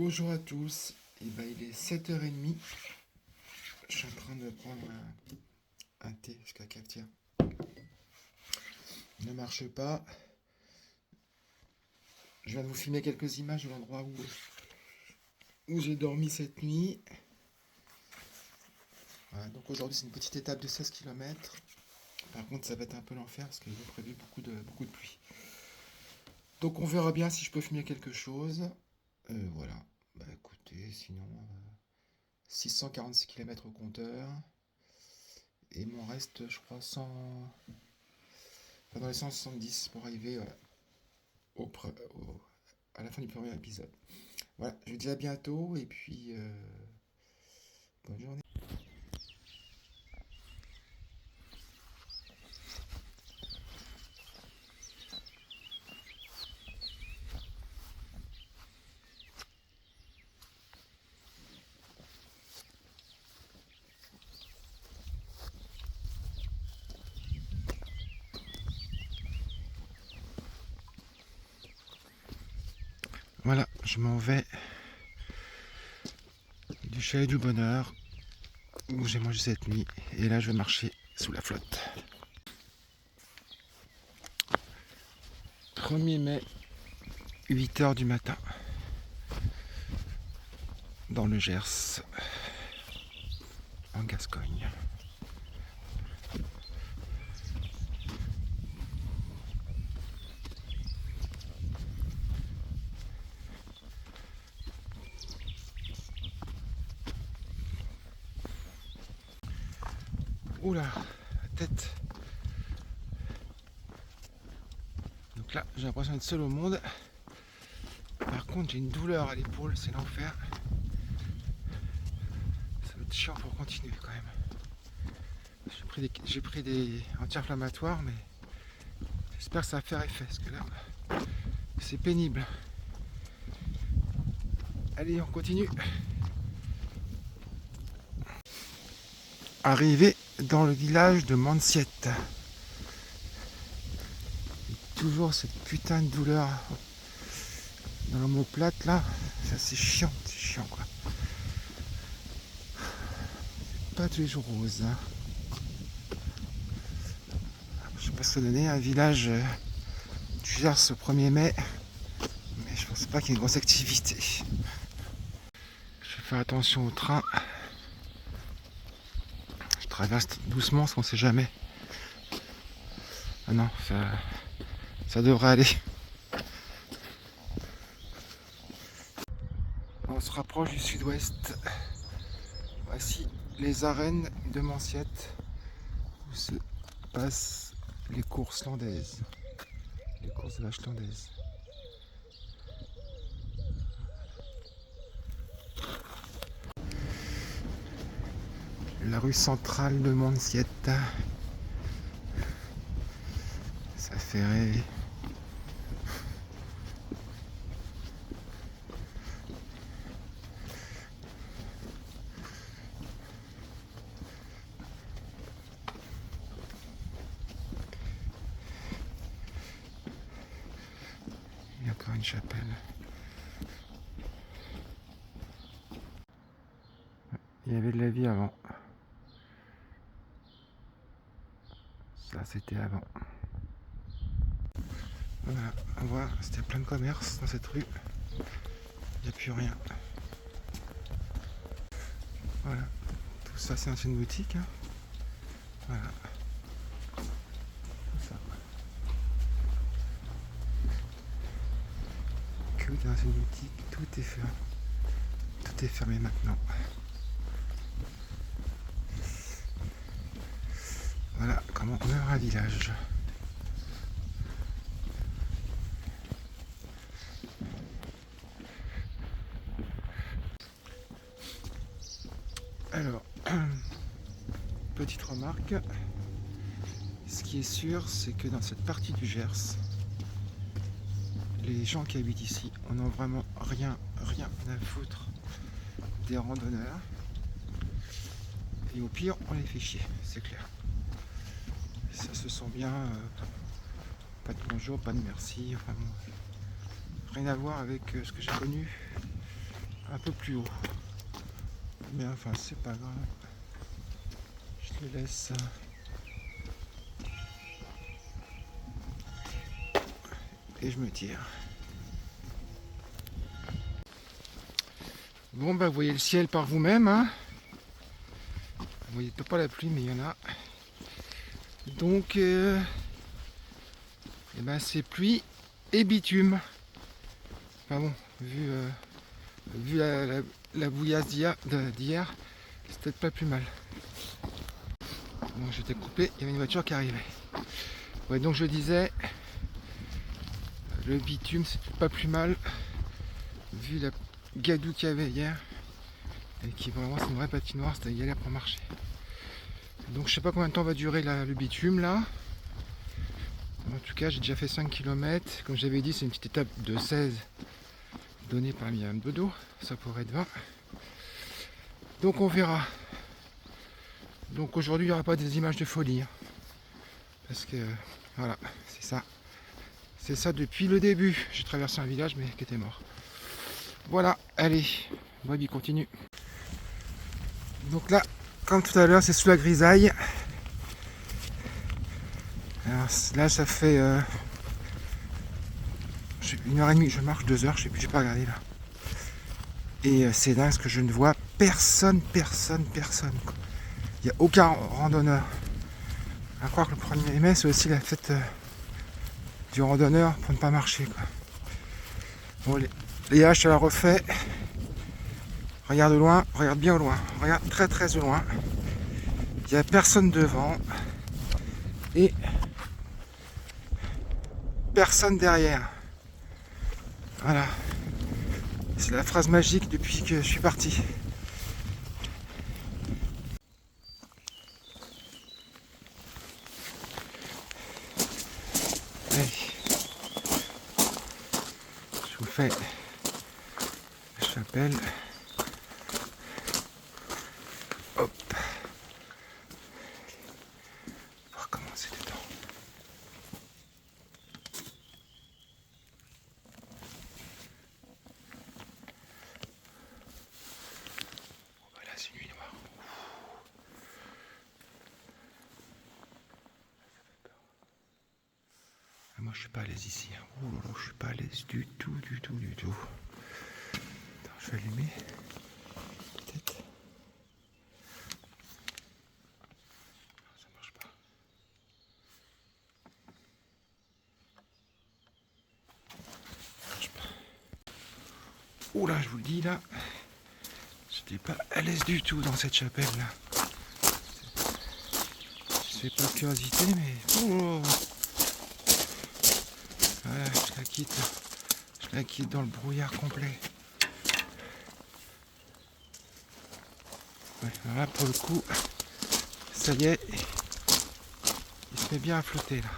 Bonjour à tous, il est 7h30, je suis en train de prendre un thé parce que la cafetière ne marche pas. Je viens de vous filmer quelques images de l'endroit où j'ai dormi cette nuit. Voilà, donc aujourd'hui c'est une petite étape de 16 km. Par contre ça va être un peu l'enfer parce qu'il est prévu beaucoup de pluie. Donc on verra bien si je peux filmer quelque chose. Voilà, bah écoutez, sinon 646 km au compteur. Et il m'en reste, je crois, 100, enfin, dans les 170 pour arriver à la fin du premier épisode. Voilà, je vous dis à bientôt et puis bonne journée. Voilà, je m'en vais du chalet du bonheur où j'ai mangé cette nuit et là je vais marcher sous la flotte. 1er mai, 8h du matin, dans le Gers, en Gascogne. Oula, la tête. Donc là, j'ai l'impression d'être seul au monde. Par contre, j'ai une douleur à l'épaule, c'est l'enfer. Ça va être chiant pour continuer quand même. J'ai pris des anti-inflammatoires, mais j'espère que ça va faire effet, parce que là, c'est pénible. Allez, on continue. Arrivé dans le village de Mansiette. Toujours cette putain de douleur dans l'omoplate là. C'est chiant quoi. Pas tous les jours rose. Hein. Je sais pas ce que ça donnait, un village du Gers ce 1er mai. Mais je pense pas qu'il y ait une grosse activité. Je vais faire attention au train. Je traverse doucement parce qu'on sait jamais. Ah non, ça devrait aller. On se rapproche du sud-ouest. Voici les arènes de Mansiette où se passent les courses landaises. Les courses de vaches landaises. La rue centrale de Mansiette. Ça fait rêver. Il y a encore une chapelle. Il y avait de la vie avant. Ça, c'était avant. Voilà, on voit, c'était plein de commerces dans cette rue. Il n'y a plus rien. Voilà, tout ça c'est ancienne boutique. Hein. Voilà. Tout ça. Que dans une boutique, tout est fermé. Tout est fermé maintenant. Voilà comment on meurt un village. Alors, petite remarque, ce qui est sûr, c'est que dans cette partie du Gers, les gens qui habitent ici, on n'a vraiment rien à foutre des randonneurs. Et au pire, on les fait chier, c'est clair. Ça se sent bien, pas de bonjour, pas de merci, enfin bon, rien à voir avec ce que j'ai connu un peu plus haut. Mais enfin, c'est pas grave. Je te laisse. Et je me tire. Bon, bah, vous voyez le ciel par vous-même. Hein. Vous voyez pas la pluie, mais il y en a. Donc, eh ben, c'est pluie et bitume. Enfin bon, vu la bouillasse d'hier, c'est peut-être pas plus mal. Donc j'étais coupé, il y avait une voiture qui arrivait. Ouais, donc je disais, le bitume c'est pas plus mal, vu la gadoue qu'il y avait hier. Et qui vraiment c'est une vraie patinoire, c'était galère pour marcher. Donc je sais pas combien de temps va durer le bitume là. En tout cas j'ai déjà fait 5 km. Comme j'avais dit, c'est une petite étape de 16 donnée par Myriam Dodo. Ça pourrait être 20. Donc on verra. Donc aujourd'hui il n'y aura pas des images de folie. Hein. Parce que voilà, c'est ça. C'est ça depuis le début. J'ai traversé un village mais qui était mort. Voilà, allez, Bobby continue. Donc là, comme tout à l'heure, c'est sous la grisaille. Alors là, ça fait 1h30 que je marche, 2 heures, je sais plus, j'ai pas regardé là. Et c'est dingue parce que je ne vois personne. Quoi. Il n'y a aucun randonneur. À croire que le 1er mai, c'est aussi la fête du randonneur pour ne pas marcher. Quoi. Bon, les haches, ça la refait. Regarde au loin, regarde bien au loin. Regarde très au loin. Il n'y a personne devant. Et personne derrière. Voilà. C'est la phrase magique depuis que je suis parti. Allez. Je vous fais la chapelle. Hop. On va recommencer dedans. Voilà, c'est nuit noire. Moi je suis pas à l'aise ici. Ouh là là, je suis pas à l'aise du tout. Attends, je vais allumer. Peut-être. Non, ça marche pas. Ça marche pas. Ouh là, je vous le dis là. J'étais pas à l'aise du tout dans cette chapelle là. C'est pas curiosité mais. Oh. Voilà, je la quitte dans le brouillard complet. Ouais, alors là pour le coup, ça y est, il se met bien à flotter là.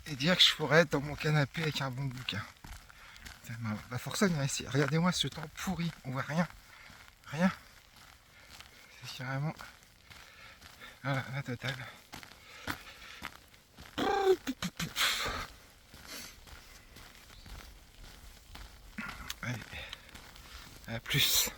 Et dire que je pourrais être dans mon canapé avec un bon bouquin. Va forcer à venir ici. Regardez-moi ce temps pourri, on voit rien. Rien. C'est carrément. Voilà, la totale. Allez, à plus.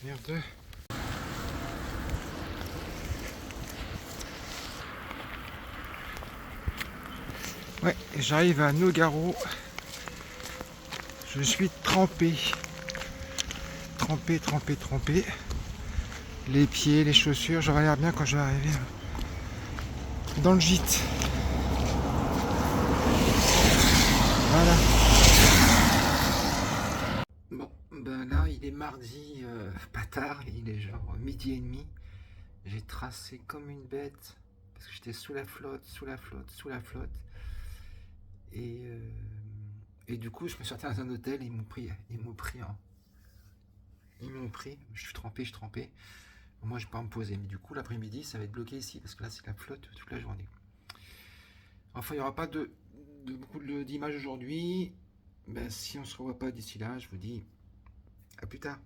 Merde. Ouais, j'arrive à Nogaro. Je suis trempé. Trempé. Les pieds, les chaussures, j'aurai l'air bien quand je vais arriver dans le gîte. Voilà. Bon, ben là, il est mardi, pas tard, il est genre midi et demi. J'ai tracé comme une bête parce que j'étais sous la flotte, sous la flotte, sous la flotte. Et, euh, et du coup, je me suis sorti dans un hôtel, ils m'ont pris. Je suis trempé, je suis trempé. Moi, je peux pas me poser. Mais du coup, l'après-midi, ça va être bloqué ici parce que là, c'est la flotte toute la journée. Enfin, il n'y aura pas de beaucoup d'images aujourd'hui. Ben, si on se revoit pas d'ici là, je vous dis à plus tard.